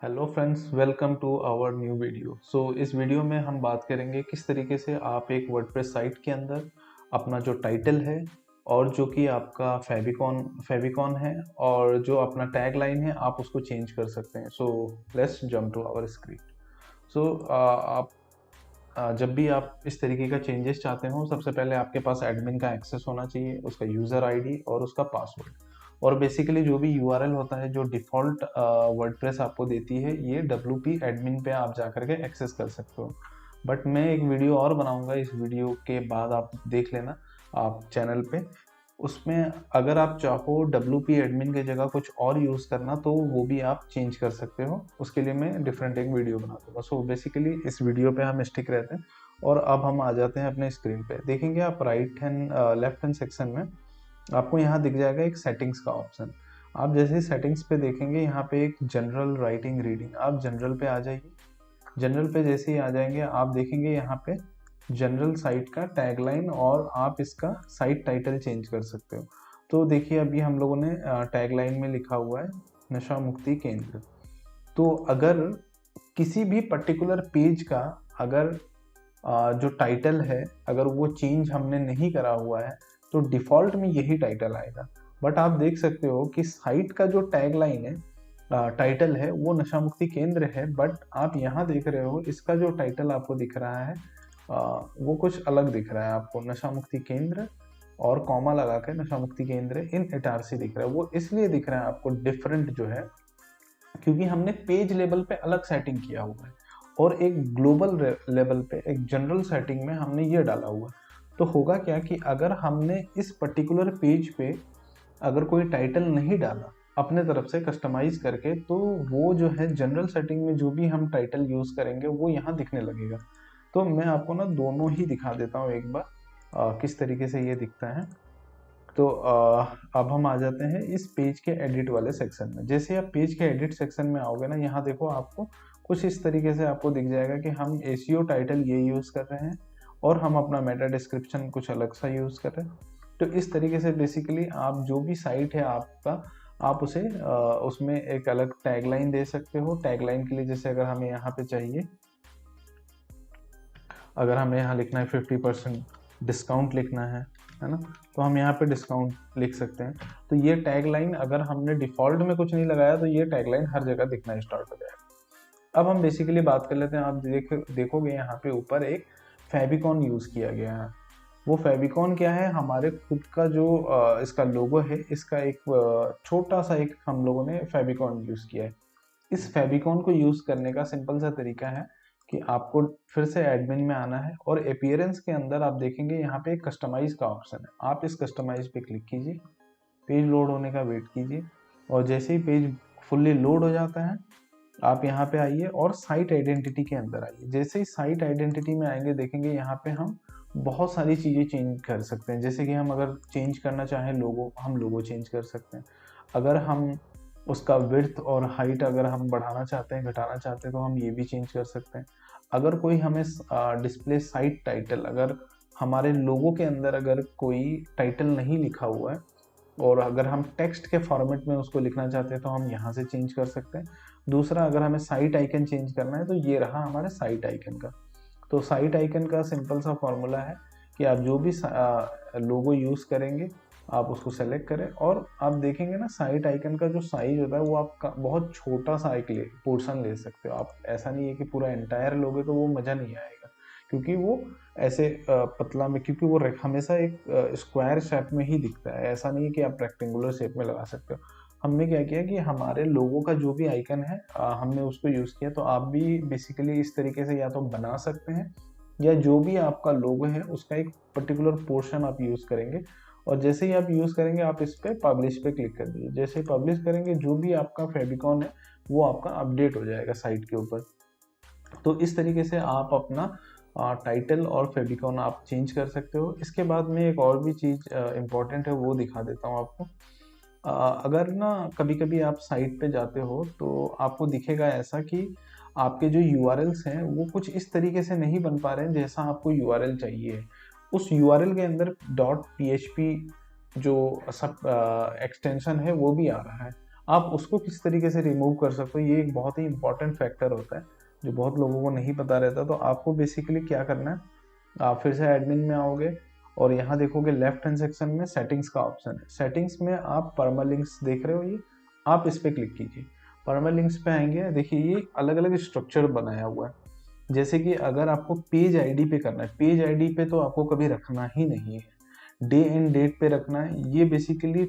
Hello friends, welcome to our new video. इस video में हम बात करेंगे किस तरीके से आप एक वर्डप्रेस साइट के अंदर अपना जो टाइटल है और जो कि आपका फेविकॉन है और जो अपना टैग लाइन है आप उसको चेंज कर सकते हैं। Let's jump to our screen. आप जब भी आप इस तरीके का चेंजेस चाहते हो, सबसे पहले आपके पास एडमिन का एक्सेस होना चाहिए, उसका यूज़र आईडी और उसका पासवर्ड। और बेसिकली जो भी यूआरएल होता है, जो डिफ़ॉल्ट वर्डप्रेस आपको देती है, ये डब्ल्यूपी एडमिन पे आप जा कर के एक्सेस कर सकते हो। बट मैं एक वीडियो और बनाऊंगा, इस वीडियो के बाद आप देख लेना आप चैनल पे। उसमें अगर आप चाहो डब्ल्यूपी एडमिन की जगह कुछ और यूज़ करना, तो वो भी आप चेंज कर सकते हो। उसके लिए मैं डिफरेंट एक वीडियो बना दूंगा। बेसिकली इस वीडियो पे हम स्टिक रहते हैं और अब हम आ जाते हैं अपने स्क्रीन पे। देखेंगे आप लेफ्ट हैंड सेक्शन में आपको यहाँ दिख जाएगा एक सेटिंग्स का ऑप्शन। आप जैसे ही सेटिंग्स पे देखेंगे, यहाँ पे एक जनरल राइटिंग रीडिंग, आप जनरल पे आ जाइए। जनरल पे जैसे ही आ जाएंगे, आप देखेंगे यहाँ पे जनरल साइट का टैगलाइन और आप इसका साइट टाइटल चेंज कर सकते हो। तो देखिए, अभी हम लोगों ने टैगलाइन में लिखा हुआ है नशा मुक्ति केंद्र। तो अगर किसी भी पर्टिकुलर पेज का अगर जो टाइटल है, अगर वो चेंज हमने नहीं करा हुआ है, तो डिफ़ॉल्ट में यही टाइटल आएगा। बट आप देख सकते हो कि साइट का जो टैगलाइन है, टाइटल है, वो नशा मुक्ति केंद्र है। बट आप यहाँ देख रहे हो, इसका जो टाइटल आपको दिख रहा है वो कुछ अलग दिख रहा है आपको। नशा मुक्ति केंद्र और कॉमा लगा के नशा मुक्ति केंद्र इन इटारसी दिख रहा है। वो इसलिए दिख रहा है आपको डिफरेंट जो है, क्योंकि हमने पेज लेवल पे अलग सेटिंग किया हुआ है और एक ग्लोबल लेवल पे एक जनरल सेटिंग में हमने ये डाला हुआ है। तो होगा क्या कि अगर हमने इस पर्टिकुलर पेज पे अगर कोई टाइटल नहीं डाला अपने तरफ से कस्टमाइज करके, तो वो जो है जनरल सेटिंग में जो भी हम टाइटल यूज करेंगे वो यहाँ दिखने लगेगा। तो मैं आपको ना दोनों ही दिखा देता हूँ एक बार, किस तरीके से ये दिखता है। तो अब हम आ जाते हैं इस पेज के एडिट वाले सेक्शन में। जैसे आप पेज के एडिट सेक्शन में आओगे ना, यहाँ देखो आपको कुछ इस तरीके से आपको दिख जाएगा कि हम एसईओ टाइटल ये यूज़ कर रहे हैं और हम अपना मेटा डिस्क्रिप्शन कुछ अलग सा यूज़ कर रहे हैं। तो इस तरीके से बेसिकली आप जो भी साइट है आपका, आप उसे उसमें एक अलग टैगलाइन दे सकते हो। टैगलाइन के लिए जैसे अगर हमें यहाँ पे चाहिए, अगर हमें यहाँ लिखना है 50% डिस्काउंट लिखना है ना, तो हम यहाँ पे डिस्काउंट लिख सकते हैं। तो ये टैगलाइन अगर हमने डिफ़ॉल्ट में कुछ नहीं लगाया, तो ये टैगलाइन हर जगह दिखना स्टार्ट हो जाएगा। अब हम बेसिकली बात कर लेते हैं। आप देखोगे यहाँ पे ऊपर एक फेविकॉन यूज़ किया गया है। वो फेविकॉन क्या है, हमारे खुद का जो इसका लोगो है, इसका एक छोटा सा एक हम लोगों ने फेविकॉन यूज़ किया है। इस फेविकॉन को यूज़ करने का सिंपल सा तरीका है कि आपको फिर से एडमिन में आना है और अपीयरेंस के अंदर आप देखेंगे यहाँ पे एक कस्टमाइज का ऑप्शन है। आप इस कस्टमाइज पे क्लिक कीजिए, पेज लोड होने का वेट कीजिए और जैसे ही पेज फुल्ली लोड हो जाता है, आप यहाँ पे आइए और साइट आइडेंटिटी के अंदर आइए। जैसे ही साइट आइडेंटिटी में आएंगे, देखेंगे यहाँ पे हम बहुत सारी चीज़ें चेंज कर सकते हैं। जैसे कि हम अगर चेंज करना चाहें लोगो, हम लोगो चेंज कर सकते हैं। अगर हम उसका विड्थ और हाइट अगर हम बढ़ाना चाहते हैं, घटाना चाहते हैं, तो हम ये भी चेंज कर सकते हैं। अगर कोई हमें डिस्प्ले साइट टाइटल, अगर हमारे लोगो के अंदर अगर कोई टाइटल नहीं लिखा हुआ है और अगर हम टेक्स्ट के फॉर्मेट में उसको लिखना चाहते हैं, तो हम यहाँ से चेंज कर सकते हैं। दूसरा, अगर हमें साइट आइकन चेंज करना है, तो ये रहा हमारे साइट आइकन का। तो साइट आइकन का सिंपल सा फॉर्मूला है कि आप जो भी लोगो यूज़ करेंगे, आप उसको सेलेक्ट करें और आप देखेंगे ना, साइट आइकन का जो साइज होता है वो आप बहुत छोटा सा एक पोर्शन ले सकते हो। आप ऐसा नहीं है कि पूरा एंटायर लोगे, तो वो मज़ा नहीं आएगा, क्योंकि वो ऐसे पतला में, क्योंकि वो हमेशा एक स्क्वायर शेप में ही दिखता है। ऐसा नहीं है कि आप रेक्टेंगुलर शेप में लगा सकते हो। हमने क्या किया कि हमारे लोगों का जो भी आइकन है, हमने उसको यूज़ किया। तो आप भी बेसिकली इस तरीके से या तो बना सकते हैं, या जो भी आपका लोगो है उसका एक पर्टिकुलर पोर्शन आप यूज़ करेंगे और जैसे ही आप यूज़ करेंगे, आप इस पे पब्लिश पे क्लिक कर दीजिए। जैसे ही पब्लिश करेंगे, जो भी आपका फेविकॉन है वो आपका अपडेट हो जाएगा साइट के ऊपर। तो इस तरीके से आप अपना टाइटल और फेविकॉन आप चेंज कर सकते हो। इसके बाद में एक और भी चीज़ इम्पॉर्टेंट है, वो दिखा देता हूँ आपको। अगर ना कभी कभी आप साइट पे जाते हो, तो आपको दिखेगा ऐसा कि आपके जो यूआरएल्स हैं वो कुछ इस तरीके से नहीं बन पा रहे हैं जैसा आपको यूआरएल चाहिए। उस यूआरएल के अंदर .php जो सब एक्सटेंशन है वो भी आ रहा है। आप उसको किस तरीके से रिमूव कर सकते हो, ये एक बहुत ही इंपॉर्टेंट फैक्टर होता है जो बहुत लोगों को नहीं पता रहता। तो आपको बेसिकली क्या करना है, आप फिर से एडमिन में आओगे और यहाँ देखोगे लेफ्ट हैंड सेक्शन में सेटिंग्स का ऑप्शन है। सेटिंग्स में आप परमालिंक्स देख रहे हो, ये आप इस पर क्लिक कीजिए। परमालिंक्स पे आएंगे, देखिए ये अलग अलग स्ट्रक्चर बनाया हुआ है। जैसे कि अगर आपको पेज आईडी पे करना है, पेज आईडी पे तो आपको कभी रखना ही नहीं है, डे एंड डेट पे रखना है। ये बेसिकली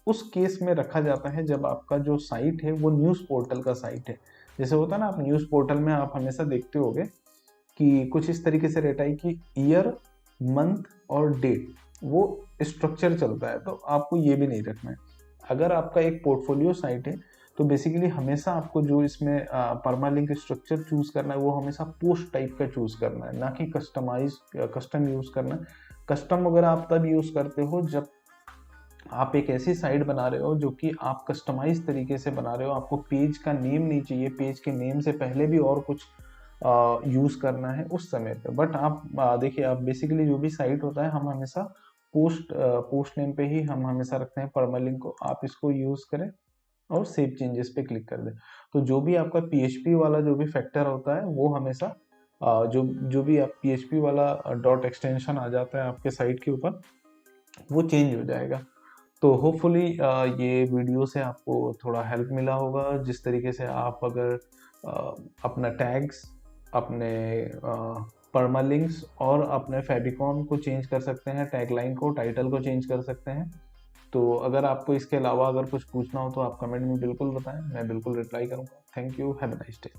उस केस में रखा जाता है जब आपका जो साइट है वो न्यूज़ पोर्टल का साइट है। जैसे होता है ना, आप न्यूज़ पोर्टल में आप हमेशा देखते होगे कि कुछ इस तरीके से रहता है कि ईयर, मंथ और डेट, वो स्ट्रक्चर चलता है, तो आपको ये भी नहीं रखना है। अगर आपका एक पोर्टफोलियो साइट है तो बेसिकली हमेशा आपको जो इसमें परमालिंक स्ट्रक्चर चूज करना है वो हमेशा पोस्ट टाइप का चूज करना है, ना कि कस्टम यूज करना है। कस्टम वगैरह आप तब यूज करते हो जब आप एक ऐसी साइट बना रहे हो जो कि आप कस्टमाइज तरीके से बना रहे हो, आपको पेज का नेम नहीं चाहिए, पेज के नेम से पहले भी और कुछ यूज करना है उस समय पे। बट आप देखिए, आप बेसिकली जो भी साइट होता है हम हमेशा पोस्ट नेम पे ही हम हमेशा रखते हैं परमालिंक को। आप इसको यूज करें और सेव चेंजेस पे क्लिक कर दें। तो जो भी आपका पीएचपी वाला जो भी फैक्टर होता है वो हमेशा जो जो भी आप पीएचपी वाला डॉट एक्सटेंशन आ जाता है आपके साइट के ऊपर, वो चेंज हो जाएगा। तो होपफुली ये वीडियो से आपको थोड़ा हेल्प मिला होगा, जिस तरीके से आप अगर अपना टैग्स, अपने परमालिंक्स और अपने फेविकॉन को चेंज कर सकते हैं, टैगलाइन को, टाइटल को चेंज कर सकते हैं। तो अगर आपको इसके अलावा अगर कुछ पूछना हो तो आप कमेंट में बिल्कुल बताएं, मैं बिल्कुल रिप्लाई करूँगा। Thank you, have a nice day.